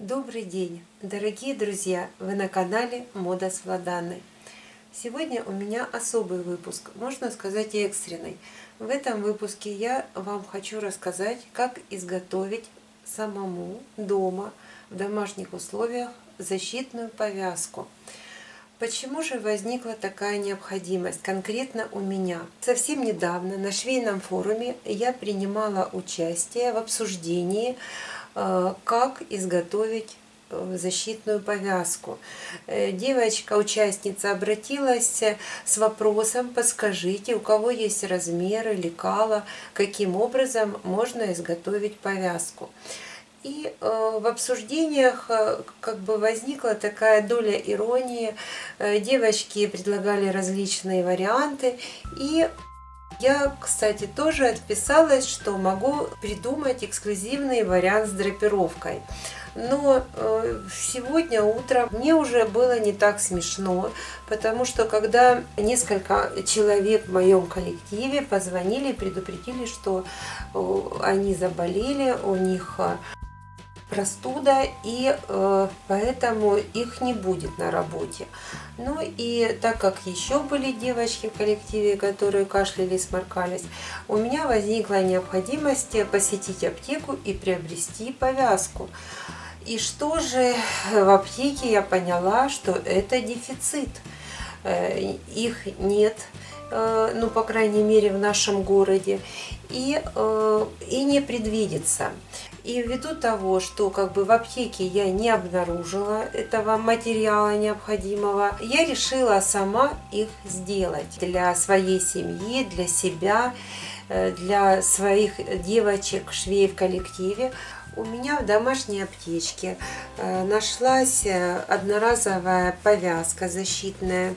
Добрый день, дорогие друзья! Вы на канале Мода с Владанной. Сегодня у меня особый выпуск, можно сказать и экстренный. В этом выпуске я вам хочу рассказать, как изготовить самому дома в домашних условиях защитную повязку. Почему же возникла такая необходимость конкретно у меня? Совсем недавно на швейном форуме я принимала участие в обсуждении, как изготовить защитную повязку. Девочка-участница обратилась с вопросом: подскажите, у кого есть размеры, лекала, каким образом можно изготовить повязку. И в обсуждениях возникла такая доля иронии. Девочки предлагали различные варианты, и я, кстати, тоже отписалась, что могу придумать эксклюзивный вариант с драпировкой. Но сегодня утром мне уже было не так смешно, потому что когда несколько человек в моем коллективе позвонили и предупредили, что они заболели, у них простуда, и поэтому их не будет на работе. Ну и так как еще были девочки в коллективе, которые кашляли и сморкались, у меня возникла необходимость посетить аптеку и приобрести повязку. И что же в аптеке я поняла, что это дефицит. Их нет, ну, по крайней мере, в нашем городе, и не предвидится. И ввиду того, что в аптеке я не обнаружила этого материала необходимого, я решила сама их сделать для своей семьи, для себя, для своих девочек, швей в коллективе. У меня в домашней аптечке нашлась одноразовая повязка защитная,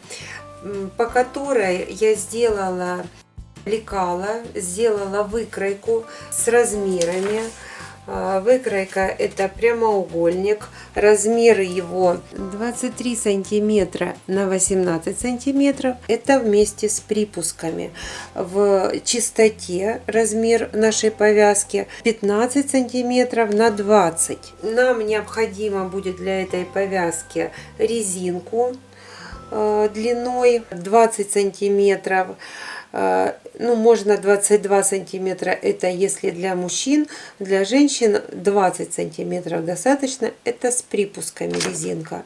по которой я сделала лекала, сделала выкройку с размерами. Выкройка — это прямоугольник, размер его 23 сантиметра на 18 сантиметров. Это вместе с припусками. В чистоте размер нашей повязки 15 сантиметров на 20. Нам необходимо будет для этой повязки резинку длиной 20 сантиметров. Ну, можно 22 сантиметра, это если для мужчин, для женщин 20 сантиметров достаточно, это с припусками резинка.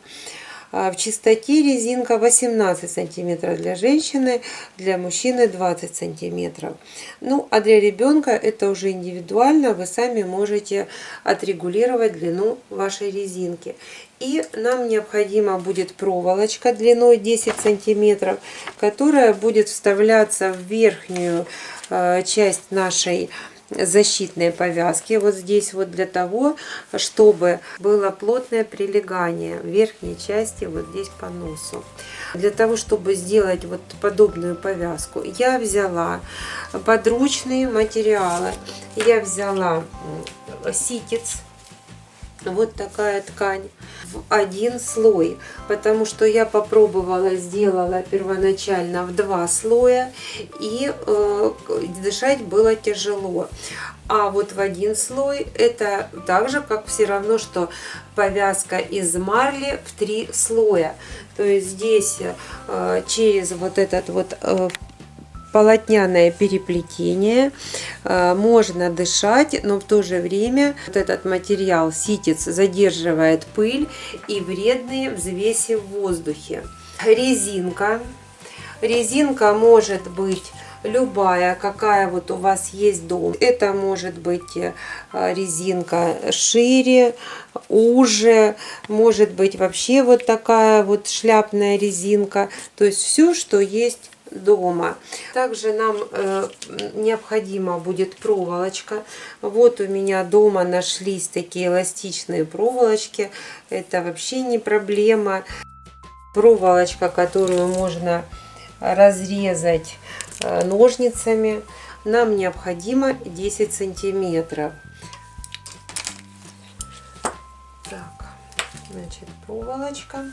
В чистоте резинка 18 сантиметров для женщины, для мужчины 20 сантиметров. Ну, а для ребенка это уже индивидуально, вы сами можете отрегулировать длину вашей резинки. И нам необходима будет проволочка длиной 10 сантиметров, которая будет вставляться в верхнюю часть нашей защитной повязки, вот здесь вот, для того, чтобы было плотное прилегание в верхней части, вот здесь по носу. Для того, чтобы сделать вот подобную повязку, я взяла подручные материалы. Я взяла ситец, вот такая ткань, в один слой, потому что я попробовала, сделала первоначально в 2 слоя, и дышать было тяжело. А вот в 1 слой это так же, как все равно, что повязка из марли в 3 слоя. То есть здесь через вот этот вот полотняное переплетение можно дышать, но в то же время вот этот материал ситец задерживает пыль и вредные взвеси в воздухе. Резинка может быть любая, какая вот у вас есть дома. Это может быть резинка шире, уже, может быть вообще вот такая вот шляпная резинка. То есть все, что есть дома. Также нам необходима будет проволочка. Вот у меня дома нашлись такие эластичные проволочки. Это вообще не проблема. Проволочка, которую можно разрезать ножницами. Нам необходимо 10 сантиметров. Так, значит, проволочка.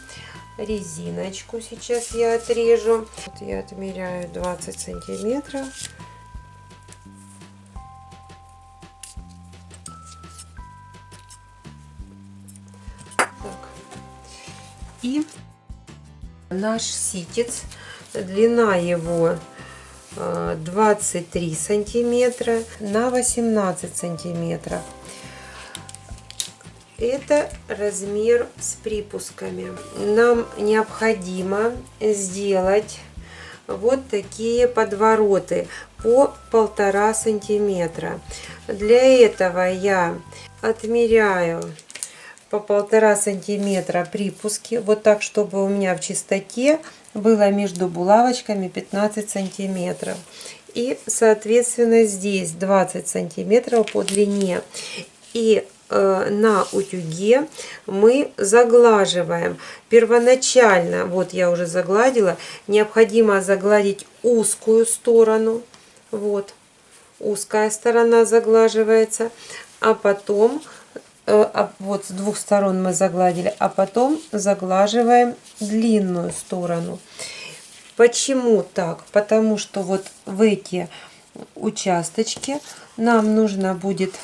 Резиночку сейчас я отрежу. Вот я отмеряю 20 сантиметров. И наш ситец, длина его 23 сантиметра на 18 сантиметров. Это размер с припусками. Нам необходимо сделать вот такие подвороты по 1,5 сантиметра. Для этого я отмеряю по 1,5 сантиметра припуски, вот так, чтобы у меня в чистоте было между булавочками 15 сантиметров. И соответственно здесь 20 сантиметров по длине. И на утюге мы заглаживаем. Первоначально, вот я уже загладила, необходимо загладить узкую сторону. Вот, узкая сторона заглаживается, а потом, вот с двух сторон мы загладили, а потом заглаживаем длинную сторону. Почему так? Потому что вот в эти участочки нам нужно будет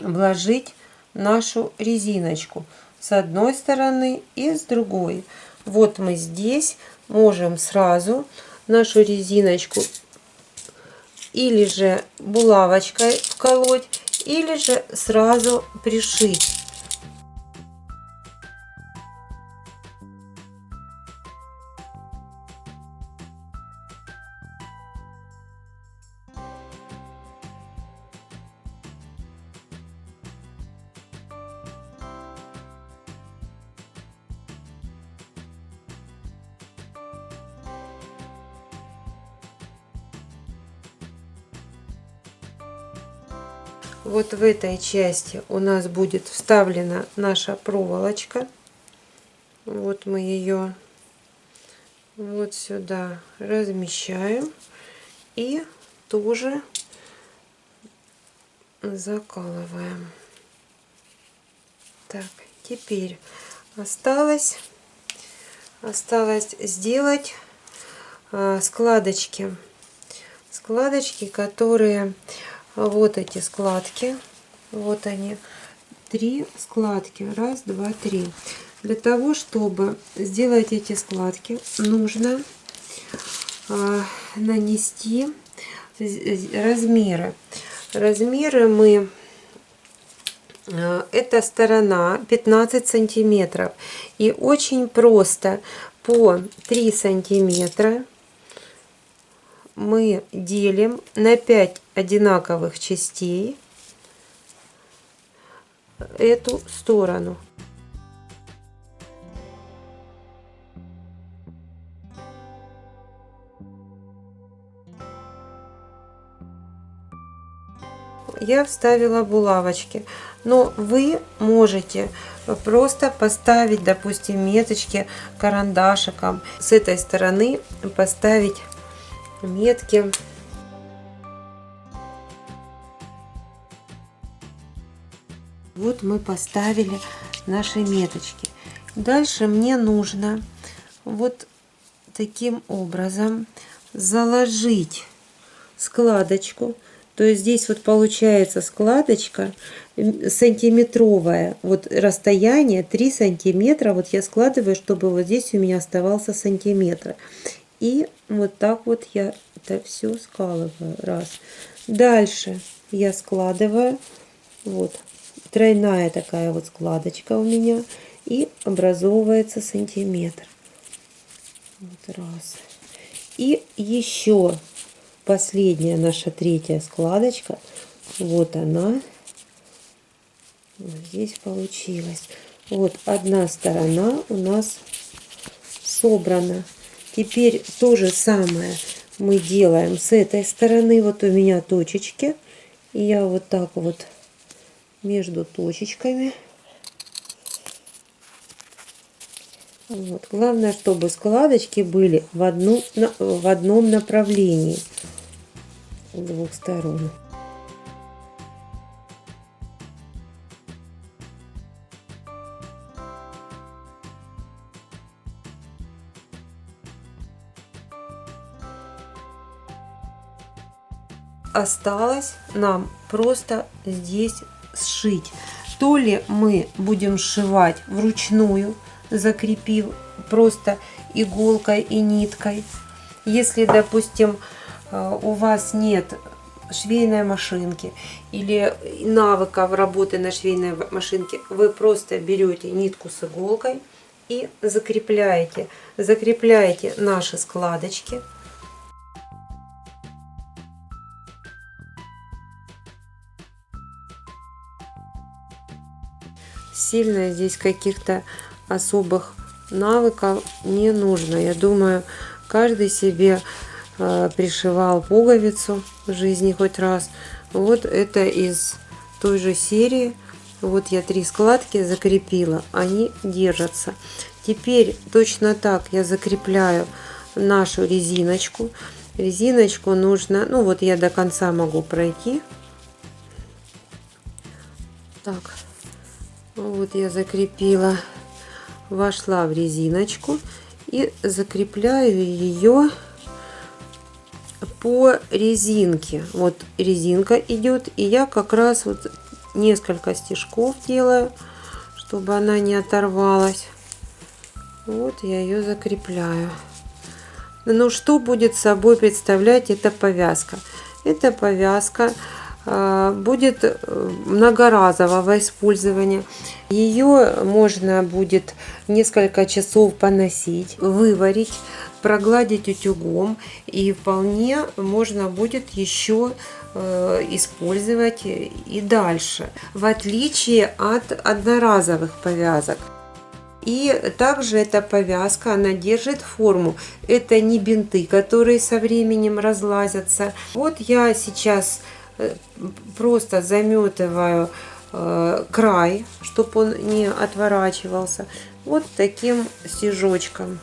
вложить нашу резиночку с одной стороны и с другой. Вот мы здесь можем сразу нашу резиночку или же булавочкой вколоть, или же сразу пришить. Вот в этой части у нас будет вставлена наша проволочка. Вот мы ее вот сюда размещаем и тоже закалываем. Так, теперь осталось сделать складочки, которые, вот эти складки, вот они, 3 складки, 1, 2, 3. Для того, чтобы сделать эти складки, нужно нанести размеры. Размеры мы, эта сторона 15 сантиметров, и очень просто по 3 сантиметра мы делим на 5 одинаковых частей эту сторону. Я вставила булавочки, но вы можете просто поставить, допустим, меточки карандашиком. С этой стороны поставить метки. Вот мы поставили наши меточки. Дальше мне нужно вот таким образом заложить складочку. То есть здесь вот получается складочка сантиметровая. Вот расстояние 3 сантиметра. Вот я складываю, чтобы вот здесь у меня оставался сантиметр. И вот так вот я это все складываю. Раз. Дальше я складываю. Вот. Тройная такая вот складочка у меня. И образовывается сантиметр. Вот раз. И еще последняя наша 3-я складочка. Вот она. Вот здесь получилось. Вот одна сторона у нас собрана. Теперь то же самое мы делаем с этой стороны. Вот у меня точечки. И я вот так вот между точечками. Вот. Главное, чтобы складочки были в одном направлении с двух сторон. Осталось нам просто здесь сшить. То ли мы будем сшивать вручную закрепив просто иголкой и ниткой. Если, допустим, у вас нет швейной машинки или навыков работы на швейной машинке, вы просто берете нитку с иголкой и закрепляете наши складочки. Сильно здесь каких-то особых навыков не нужно. Я думаю, каждый себе пришивал пуговицу в жизни хоть раз. Вот это из той же серии. Вот я 3 складки закрепила, они держатся. Теперь точно так я закрепляю нашу резиночку. Резиночку нужно, ну вот я до конца могу пройти. Так, вот я закрепила, вошла в резиночку и закрепляю ее по резинке. Вот резинка идет, и я как раз вот несколько стежков делаю, чтобы она не оторвалась. Вот я ее закрепляю. Ну, что будет собой представлять эта повязка? Эта повязка будет многоразового использования. Ее можно будет несколько часов поносить, выварить, прогладить утюгом, и вполне можно будет еще использовать и дальше, в отличие от одноразовых повязок. И также эта повязка, она держит форму. Это не бинты, которые со временем разлазятся. Вот я сейчас просто заметываю край, чтобы он не отворачивался, вот таким стежочком.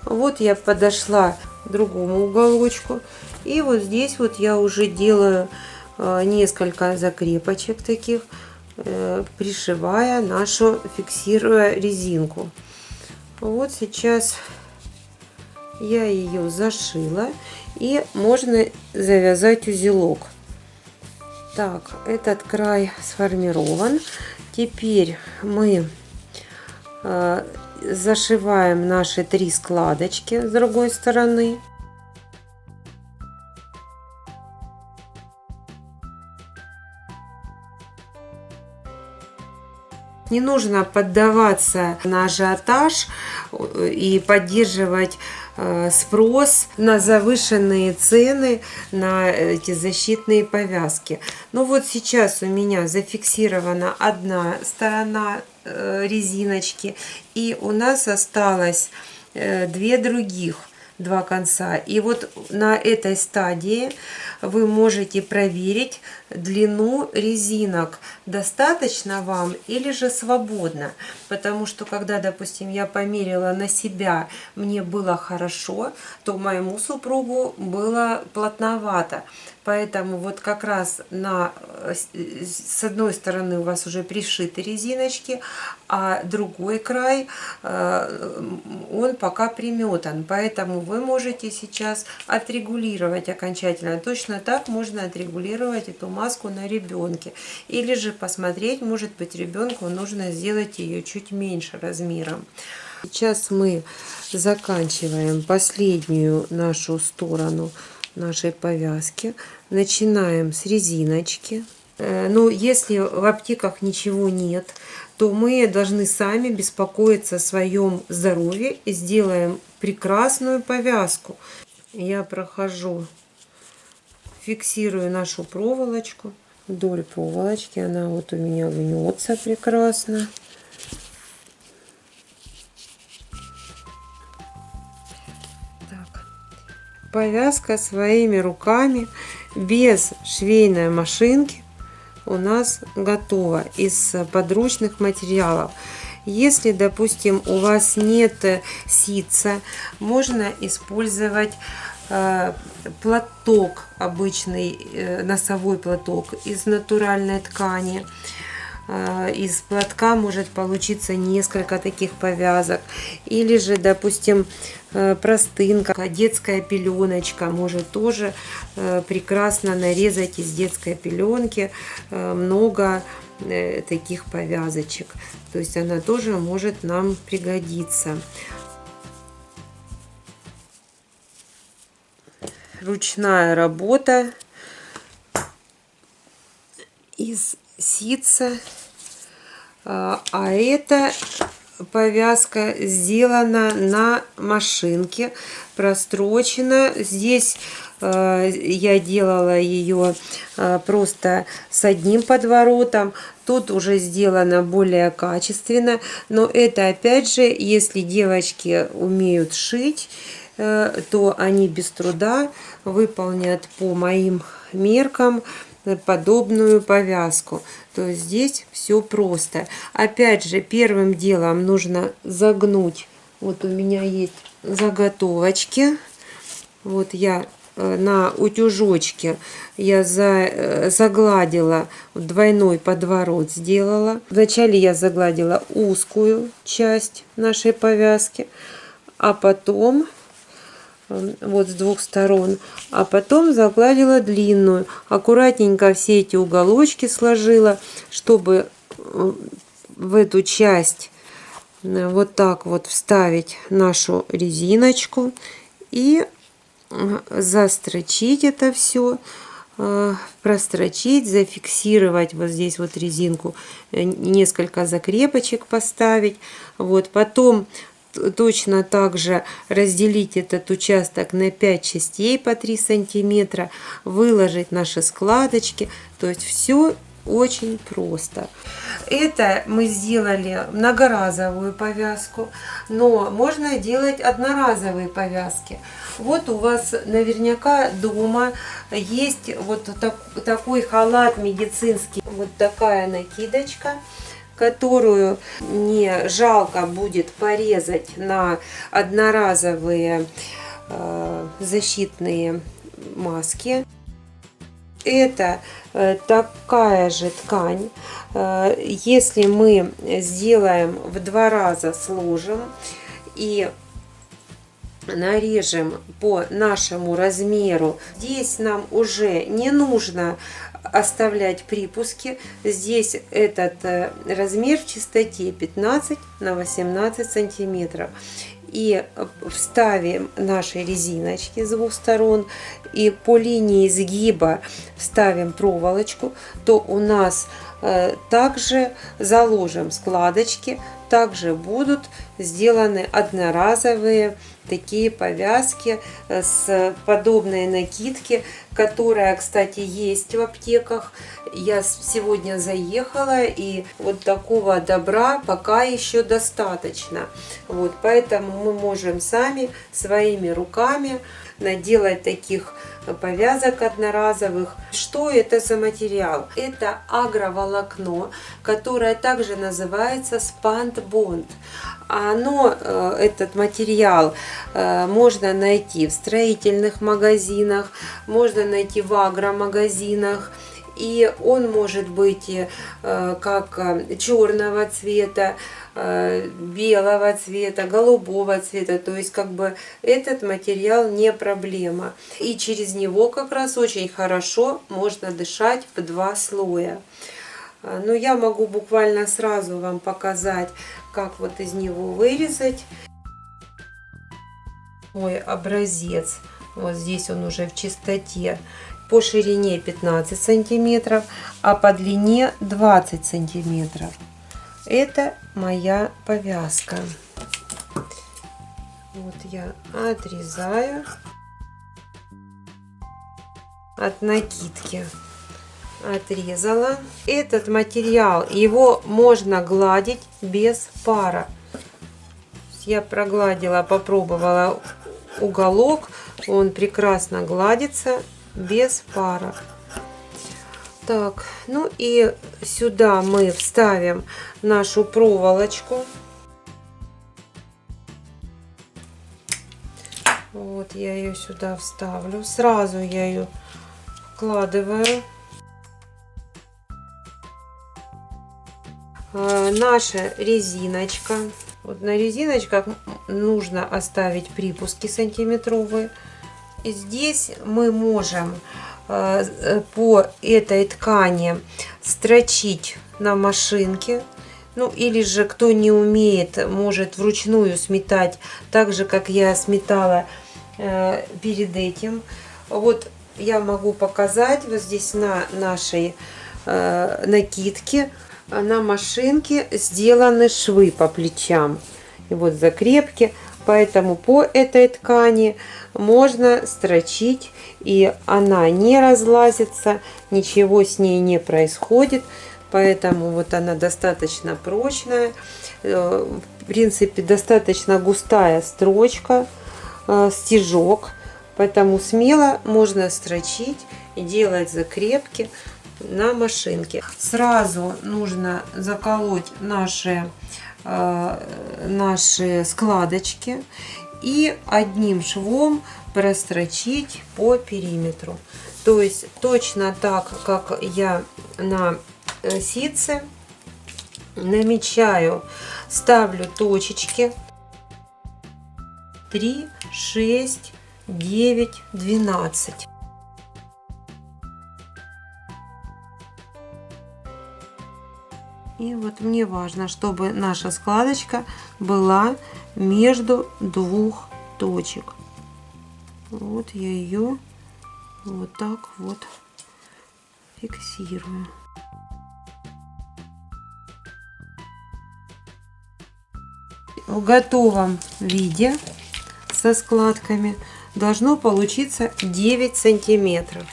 Вот я подошла к другому уголочку, и вот здесь вот я уже делаю несколько закрепочек таких, пришивая нашу, фиксируя резинку. Вот сейчас я ее зашила, и можно завязать узелок. Так, этот край сформирован. Теперь мы зашиваем наши 3 складочки с другой стороны. Не нужно поддаваться на ажиотаж и поддерживать спрос на завышенные цены на эти защитные повязки. Но вот сейчас у меня зафиксирована одна сторона резиночки, и у нас осталось 2 других, 2 конца. И вот на этой стадии вы можете проверить длину резинок, достаточно вам или же свободно. Потому что когда, допустим, я померила на себя, мне было хорошо, то моему супругу было плотновато. Поэтому вот как раз с одной стороны у вас уже пришиты резиночки, а другой край он пока приметан. Поэтому вы можете сейчас отрегулировать окончательно. Точно так можно отрегулировать эту маску на ребенке. Или же посмотреть, может быть, ребенку нужно сделать ее чуть меньше размером. Сейчас мы заканчиваем последнюю нашу сторону нашей повязки. Начинаем с резиночки. Но если в аптеках ничего нет, то мы должны сами беспокоиться о своем здоровье и сделаем прекрасную повязку. Я прохожу, фиксирую нашу проволочку вдоль проволочки. Она вот у меня гнется прекрасно. Повязка своими руками, без швейной машинки, у нас готова из подручных материалов. Если, допустим, у вас нет ситца, можно использовать платок, обычный носовой платок из натуральной ткани. из платка может получиться несколько таких повязок. Или же, допустим, простынка, детская пеленочка может тоже прекрасно нарезать из детской пеленки много таких повязочек. То есть она тоже может нам пригодиться. Ручная работа из ситца. А это повязка сделана на машинке, прострочена. Здесь я делала ее просто с одним подворотом. Тут уже сделано более качественно. Но это опять же, если девочки умеют шить, то они без труда выполнят по моим меркам подобную повязку. То есть здесь все просто. Опять же, первым делом нужно загнуть. Вот у меня есть заготовочки. Вот я на утюжочке я загладила, двойной подворот сделала. Вначале я загладила узкую часть нашей повязки, а потом вот с двух сторон, а потом загладила длинную. Аккуратненько все эти уголочки сложила, чтобы в эту часть вот так вот вставить нашу резиночку и застрочить это все, прострочить, зафиксировать вот здесь вот резинку, несколько закрепочек поставить. Вот потом точно так же разделить этот участок на 5 частей по 3 сантиметра, выложить наши складочки. То есть все очень просто. Это мы сделали многоразовую повязку, но можно делать одноразовые повязки. Вот у вас наверняка дома есть вот такой халат медицинский, вот такая накидочка, которую не жалко будет порезать на одноразовые защитные маски. Это такая же ткань. Если мы сделаем в 2 раза, сложим и нарежем по нашему размеру, здесь нам уже не нужно оставлять припуски. Здесь этот размер в чистоте 15 на 18 сантиметров. И вставим наши резиночки с двух сторон и по линии сгиба вставим проволочку, то у нас также заложим складочки, также будут сделаны одноразовые такие повязки с подобной накидки, которая, кстати, есть в аптеках. Я сегодня заехала, и вот такого добра пока еще достаточно. Вот, поэтому мы можем сами своими руками наделать таких повязок одноразовых. Что это за материал? Это агроволокно, которое также называется спандбонд. Этот материал можно найти в строительных магазинах, можно найти в агромагазинах. И он может быть как черного цвета, белого цвета, голубого цвета. То есть как бы этот материал не проблема. И через него как раз очень хорошо можно дышать в 2 слоя. Но я могу буквально сразу вам показать, как вот из него вырезать. Мой образец. Вот здесь он уже в чистоте. По ширине 15 сантиметров, а по длине 20 сантиметров. Это моя повязка. Вот я отрезаю от накидки. Отрезала. Этот материал, его можно гладить без пара. Я прогладила, попробовала уголок, он прекрасно гладится без пара. Так, ну и сюда мы вставим нашу проволочку. Вот я ее сюда вставлю. Сразу я ее вкладываю. наша резиночка. Вот на резиночках нужно оставить припуски сантиметровые. И здесь мы можем по этой ткани строчить на машинке. Ну или же, кто не умеет, может вручную сметать, так же как я сметала перед этим. Вот я могу показать вот здесь на нашей накидке, на машинке сделаны швы по плечам и вот закрепки, поэтому по этой ткани можно строчить, и она не разлазится, ничего с ней не происходит. Поэтому вот она достаточно прочная, в принципе достаточно густая строчка, стежок, поэтому смело можно строчить и делать закрепки на машинке. Сразу нужно заколоть наши складочки и одним швом прострочить по периметру. То есть точно так, как я на ситце намечаю, ставлю точечки 3, 6, 9, 12. И вот мне важно, чтобы наша складочка была между двух точек. Вот я ее вот так вот фиксирую. В готовом виде со складками должно получиться 9 сантиметров.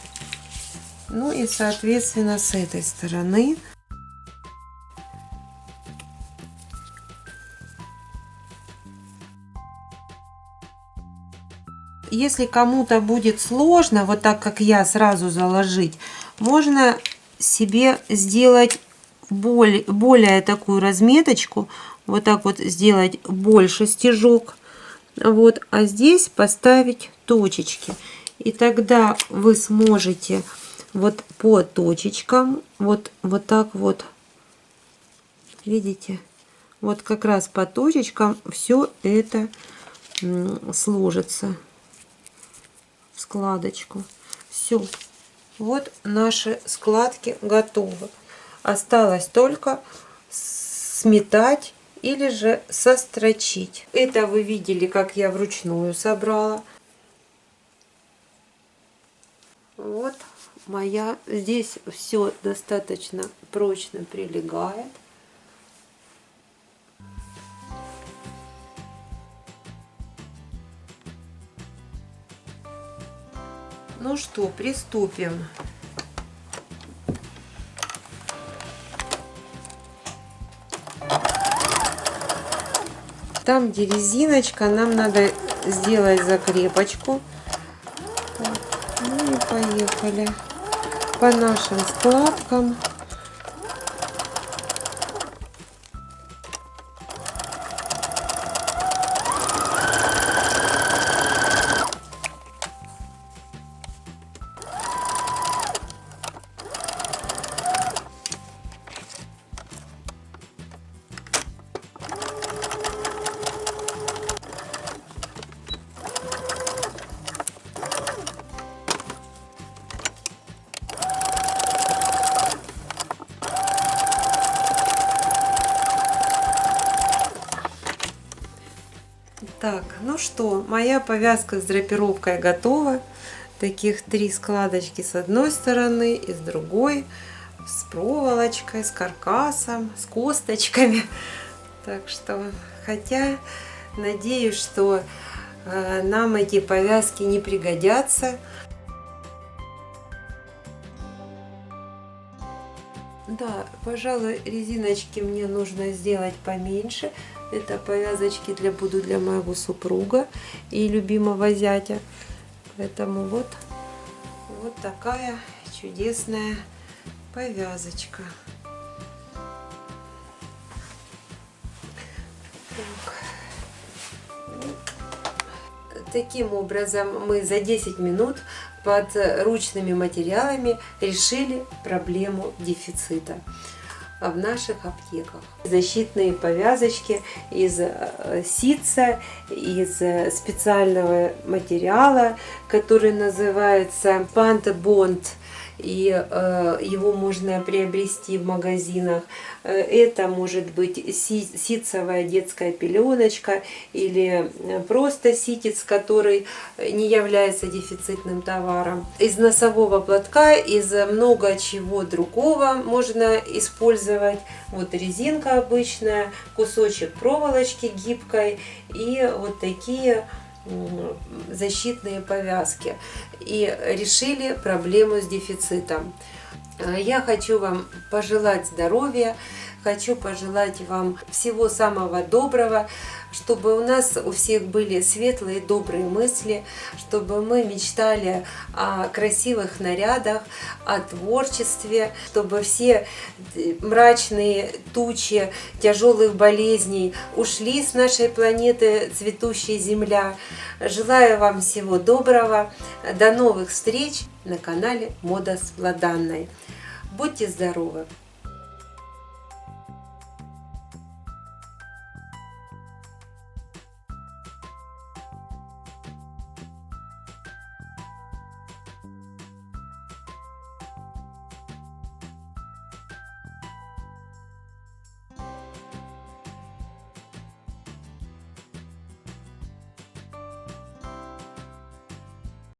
Ну и соответственно с этой стороны если кому-то будет сложно вот так как я сразу заложить, можно себе сделать более такую разметочку, вот так вот сделать больше стежок, вот, а здесь поставить точечки, и тогда вы сможете вот по точечкам вот так вот, видите, вот как раз по точечкам все это сложится в складочку. Все, вот наши складки готовы. Осталось только сметать или же сострочить. Это вы видели, как я вручную собрала. Вот моя, здесь все достаточно прочно прилегает. Ну что, приступим. Там, где резиночка, нам надо сделать закрепочку. Ну и поехали по нашим складкам. Так, ну что, моя повязка с драпировкой готова. Таких 3 складочки с одной стороны и с другой, с проволочкой, с каркасом, с косточками. Так что, хотя надеюсь, что нам эти повязки не пригодятся. Да, пожалуй, резиночки мне нужно сделать поменьше. Это повязочки будут для моего супруга и любимого зятя. Поэтому вот такая чудесная повязочка. Таким образом мы за 10 минут под ручными материалами решили проблему дефицита. в наших аптеках. Защитные повязочки из ситца, из специального материала, который называется Pantbond, и его можно приобрести в магазинах. Это может быть ситцевая детская пеленочка или просто ситец, который не является дефицитным товаром. Из носового платка, из много чего другого можно использовать. Вот резинка обычная, кусочек проволочки гибкой и вот такие защитные повязки. И решили проблему с дефицитом. Я хочу вам пожелать здоровья, хочу пожелать вам всего самого доброго, чтобы у нас у всех были светлые, добрые мысли, чтобы мы мечтали о красивых нарядах, о творчестве, чтобы все мрачные тучи тяжелых болезней ушли с нашей планеты цветущей Земля. Желаю вам всего доброго. До новых встреч на канале Мода с Владанной. Будьте здоровы!